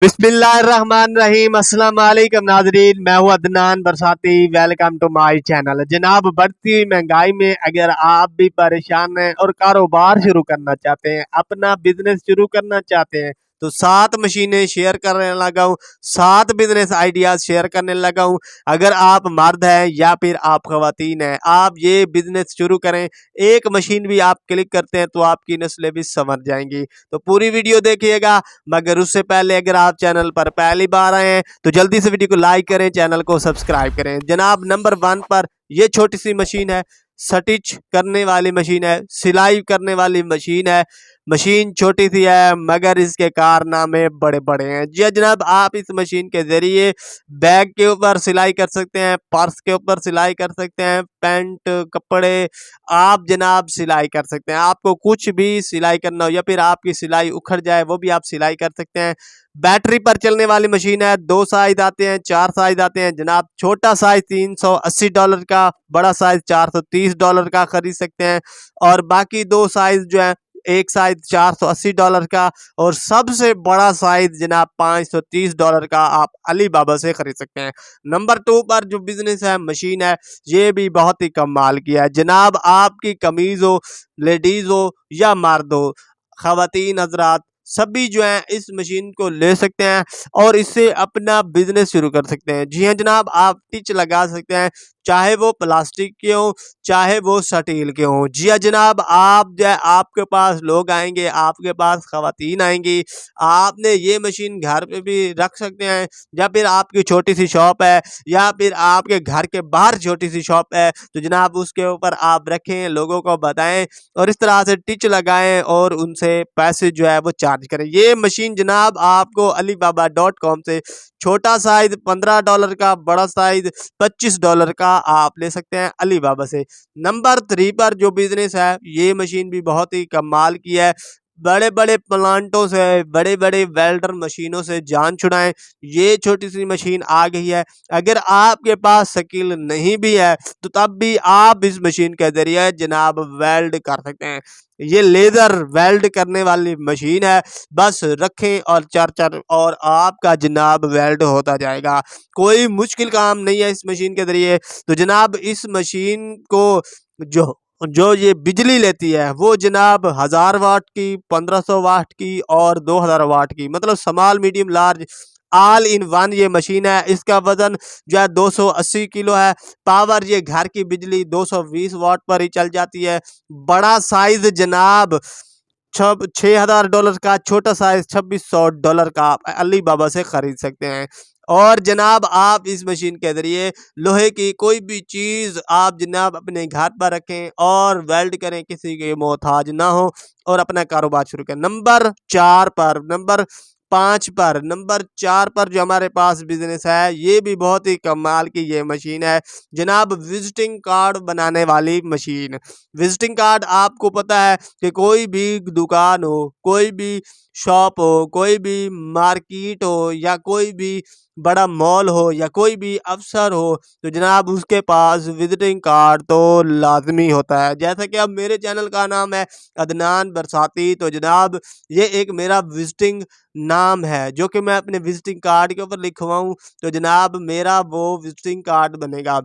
बिस्मिल्लाहिर्रहमानिर्रहीम अस्सलाम वालेकुम नाजरीन, मैं हूं Adnan Barsati. Welcome to my channel. जनाब, बढ़ती हुई महंगाई में अगर आप भी परेशान हैं और कारोबार शुरू करना चाहते हैं, अपना बिजनेस शुरू करना चाहते हैं, तो 7 मशीनें शेयर करने लगा हूं, 7 बिजनेस आइडियाज शेयर करने लगा हूं। अगर आप मर्द हैं या फिर आप खवातीन हैं, आप ये बिजनेस शुरू करें। एक मशीन भी आप क्लिक करते हैं तो आपकी नस्लें भी संवर जाएंगी। तो पूरी वीडियो देखिएगा, मगर उससे पहले अगर आप चैनल पर पहली बार आए हैं तो जल्दी से वीडियो को लाइक करें, चैनल को सब्सक्राइब करें। जनाब, नंबर 1 पर ये छोटी सी मशीन है, स्टिच करने वाली मशीन है, सिलाई करने वाली मशीन है। मशीन छोटी सी है मगर इसके कारनामे बड़े बड़े हैं। जी जनाब, आप इस मशीन के जरिए बैग के ऊपर सिलाई कर सकते हैं, पर्स के ऊपर सिलाई कर सकते हैं, पैंट कपड़े आप जनाब सिलाई कर सकते हैं। आपको कुछ भी सिलाई करना हो या फिर आपकी सिलाई उखड़ जाए वो भी आप सिलाई कर सकते हैं। बैटरी पर चलने वाली मशीन है। 2 साइज आते हैं, 4 साइज आते हैं। जनाब, छोटा साइज $380 का, बड़ा साइज $430 का खरीद सकते हैं। और बाकी 2 साइज जो है, एक साइज $480 का और सबसे बड़ा साइज जनाब $530 का आप अली बाबा से खरीद सकते हैं। नंबर 2 पर जो बिजनेस है, मशीन है, ये भी बहुत ही कमाल की है। जनाब, आपकी कमीज हो, लेडीज हो या मर्द हो, खवातीन हजरात सभी जो है इस मशीन को ले सकते हैं और इससे अपना बिजनेस शुरू कर सकते हैं। जी हाँ जनाब, आप टिच लगा सकते हैं, चाहे वो प्लास्टिक के हो चाहे वो स्टील के हो। जी हाँ जनाब, आप जो है आपके पास लोग आएंगे, आपके पास खवातीन आएंगी, आपने ये मशीन घर पे भी रख सकते हैं। या फिर आपकी छोटी सी शॉप है या फिर आपके घर के बाहर छोटी सी शॉप है तो जनाब उसके ऊपर आप रखें, लोगों को बताएं और इस तरह से टिच लगाएं और उनसे पैसे जो है वो चार्ज करें। ये मशीन जनाब आपको alibaba.com से छोटा साइज $15 का, बड़ा साइज $25 का आप ले सकते हैं अलीबाबा से। नंबर 3 पर जो बिजनेस है, ये मशीन भी बहुत ही कमाल की है। बड़े बड़े प्लांटों से, बड़े बड़े वेल्डर मशीनों से जान छुड़ाएं, ये छोटी सी मशीन आ गई है। अगर आपके पास स्किल नहीं भी है तो तब भी आप इस मशीन के जरिए जनाब वेल्ड कर सकते हैं। ये लेजर वेल्ड करने वाली मशीन है, बस रखें और चर चर और आपका जनाब वेल्ड होता जाएगा। कोई मुश्किल काम नहीं है इस मशीन के जरिए। तो जनाब इस मशीन को जो जो ये बिजली लेती है वो जनाब 1000 वाट की, 1500 वाट की और 2000 वाट की, मतलब small medium large all in one ये मशीन है। इसका वजन जो है 280 किलो है। पावर ये घर की बिजली 220 वाट पर ही चल जाती है। बड़ा साइज जनाब $6000 का, छोटा साइज $2600 का आप अली बाबा से खरीद सकते हैं। और जनाब आप इस मशीन के जरिए लोहे की कोई भी चीज आप जनाब अपने घर पर रखें और वेल्ड करें, किसी के मोहताज ना हो और अपना कारोबार शुरू करें। नंबर 4 पर जो हमारे पास बिजनेस है, ये भी बहुत ही कमाल की ये मशीन है जनाब, विजिटिंग कार्ड बनाने वाली मशीन। विजिटिंग कार्ड आपको पता है कि कोई भी दुकान हो, कोई भी शॉप हो, कोई भी मार्केट हो या कोई भी बड़ा मॉल हो या कोई भी अफसर हो तो जनाब उसके पास विजिटिंग कार्ड तो लाजमी होता है। जैसा कि अब मेरे चैनल का नाम है अदनान बरसाती, तो जनाब ये एक मेरा विजिटिंग नाम है जो कि मैं अपने विजिटिंग कार्ड के ऊपर लिखवाऊं तो जनाब मेरा वो विजिटिंग कार्ड बनेगा।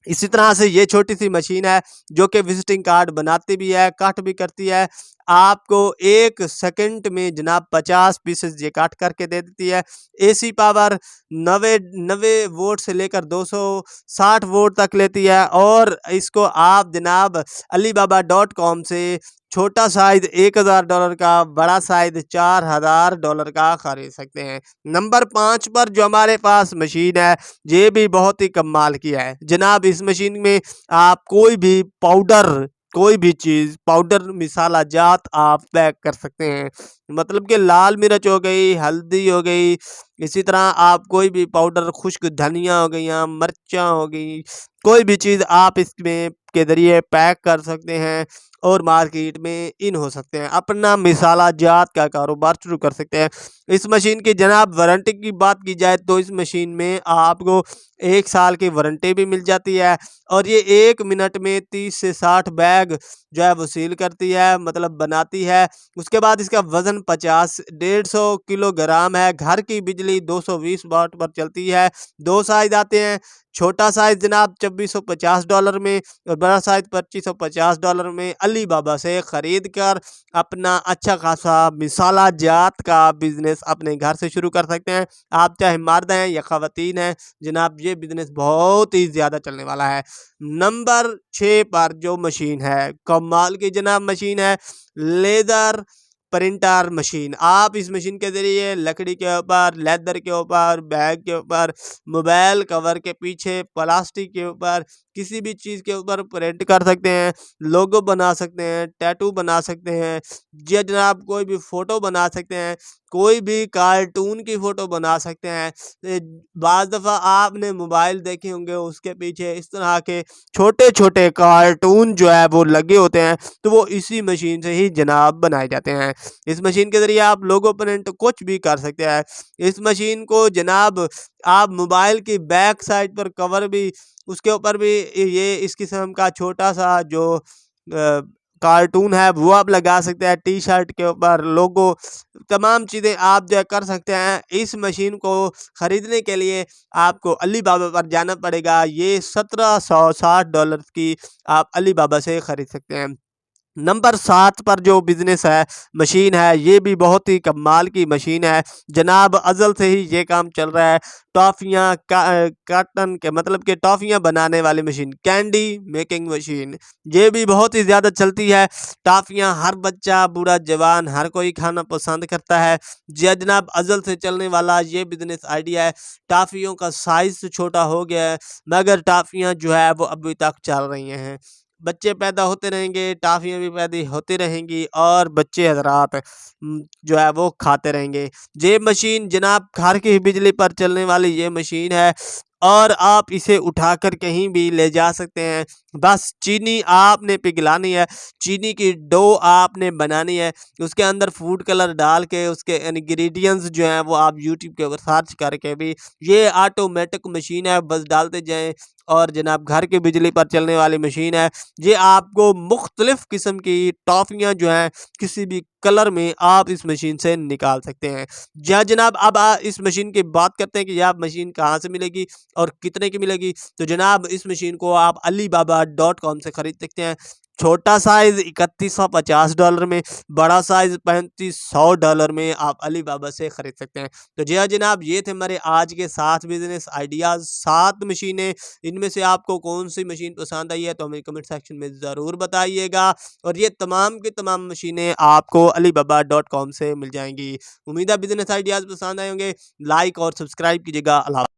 इसी तरह से ये छोटी सी मशीन है जो कि विजिटिंग कार्ड बनाती भी है, कट भी करती है। आपको 1 सेकंड में जनाब 50 पीसेस ये कट करके दे देती है। एसी पावर 90 वोल्ट से लेकर 260 वोल्ट तक लेती है। और इसको आप जनाब alibaba.com से छोटा साइज $1000 का, बड़ा साइज $4000 का खरीद सकते हैं। नंबर 5 पर जो हमारे पास मशीन है, ये भी बहुत ही कमाल की है जनाब। इस मशीन में आप कोई भी पाउडर, कोई भी चीज पाउडर मिसाला जात आप पैक कर सकते हैं। मतलब कि लाल मिर्च हो गई, हल्दी हो गई, इसी तरह आप कोई भी पाउडर, खुश्क धनिया हो गई, मिर्चा हो गई, कोई भी चीज आप इसमें के जरिए पैक कर सकते हैं और मार्केट में इन हो सकते हैं, अपना मिसाला जात का कारोबार शुरू कर सकते हैं। इस मशीन की जनाब वारंटी की बात की जाए तो इस मशीन में आपको 1 साल की वारंटी भी मिल जाती है और ये 1 मिनट में 30 से 60 बैग जो है वो सील करती है, मतलब बनाती है। उसके बाद इसका वज़न 50 150 किलोग्राम है। घर की बिजली 220 वाट पर चलती है। 2 साइज़ आते हैं, छोटा साइज़ जनाब $2650 में और बड़ा साइज़ $2550 में। अली बाबा से ख़रीद कर अपना अच्छा खासा मिसाला जात का बिज़नेस अपने घर से शुरू कर सकते हैं। आप चाहे मर्द हैं या ख़वातीन हैं, जनाब ये बिज़नेस बहुत ही ज़्यादा चलने वाला है। नंबर 6 पर जो मशीन है, कमाल की जनाब मशीन है, लेज़र प्रिंटर मशीन। आप इस मशीन के ज़रिए लकड़ी के ऊपर, लेदर के ऊपर, बैग के ऊपर, मोबाइल कवर के पीछे, प्लास्टिक के ऊपर, किसी भी चीज़ के ऊपर प्रिंट कर सकते हैं, लोगो बना सकते हैं, टैटू बना सकते हैं, जी जनाब कोई भी फ़ोटो बना सकते हैं, कोई भी कार्टून की फ़ोटो बना सकते हैं। बाज़ दफ़ा आपने मोबाइल देखे होंगे, उसके पीछे इस तरह के छोटे-छोटे कार्टून जो है वो लगे होते हैं, तो वो इसी मशीन से ही जनाब बनाए जाते हैं। इस मशीन के ज़रिए आप लोगो प्रिंट कुछ भी कर सकते हैं। इस मशीन को जनाब आप मोबाइल की बैक साइड पर कवर भी, उसके ऊपर भी ये इस किस्म का छोटा-सा जो कार्टून है वो आप लगा सकते हैं। टी-शर्ट के ऊपर लोगो, तमाम चीज़ें आप जो है कर सकते हैं। इस मशीन को ख़रीदने के लिए आपको अली बाबा पर जाना पड़ेगा। ये $1760 की आप अली बाबा से ख़रीद सकते हैं। नंबर 7 पर जो बिज़नेस है, मशीन है, ये भी बहुत ही कमाल की मशीन है। जनाब अज़ल से ही ये काम चल रहा है। टॉफ़ियाँ काटन के मतलब कि टॉफ़ियाँ बनाने वाली मशीन, कैंडी मेकिंग मशीन, ये भी बहुत ही ज़्यादा चलती है। टॉफ़ियाँ हर बच्चा, बूढ़ा, जवान हर कोई खाना पसंद करता है। जी जनाब अज़ल से चलने वाला ये बिज़नेस आइडिया है। टॉफ़ियों का साइज़ छोटा हो गया है, मगर टॉफ़ियाँ जो है वो अभी तक चल रही हैं। बच्चे पैदा होते रहेंगे, टॉफ़ियाँ भी पैदा होती रहेंगी और बच्चे हज़रात जो है वो खाते रहेंगे। ये मशीन जनाब घर की बिजली पर चलने वाली ये मशीन है और आप इसे उठाकर कहीं भी ले जा सकते हैं। बस चीनी आपने पिघलानी है, चीनी की डो आपने बनानी है, उसके अंदर फूड कलर डाल के उसके इंग्रीडिएंट्स जो हैं वो आप यूट्यूब के ऊपर सर्च करके भी, ये ऑटोमेटिक मशीन है, बस डालते जाएँ और जनाब घर की बिजली पर चलने वाली मशीन है। ये आपको मुख्तलिफ़ किस्म की टॉफ़ियाँ जो हैं किसी भी कलर में आप इस मशीन से निकाल सकते हैं। जी हाँ जनाब, अब इस मशीन की बात करते हैं कि ये आप मशीन कहाँ से मिलेगी और कितने की मिलेगी। तो जनाब इस मशीन को आप alibaba.com से ख़रीद सकते हैं। छोटा साइज़ $3150 में, बड़ा साइज़ $3500 में आप अलीबाबा से ख़रीद सकते हैं। तो जी हाँ जनाब, ये थे हमारे आज के 7 बिज़नेस आइडियाज़, 7 मशीनें। इनमें से आपको कौन-सी मशीन पसंद आई है तो हमें कमेंट सेक्शन में ज़रूर बताइएगा और ये तमाम की तमाम मशीनें आपको alibaba.com से मिल जाएँगी। उम्मीद है बिज़नेस आइडियाज़ पसंद आए होंगे। लाइक और सब्सक्राइब कीजिएगा। अल्लाह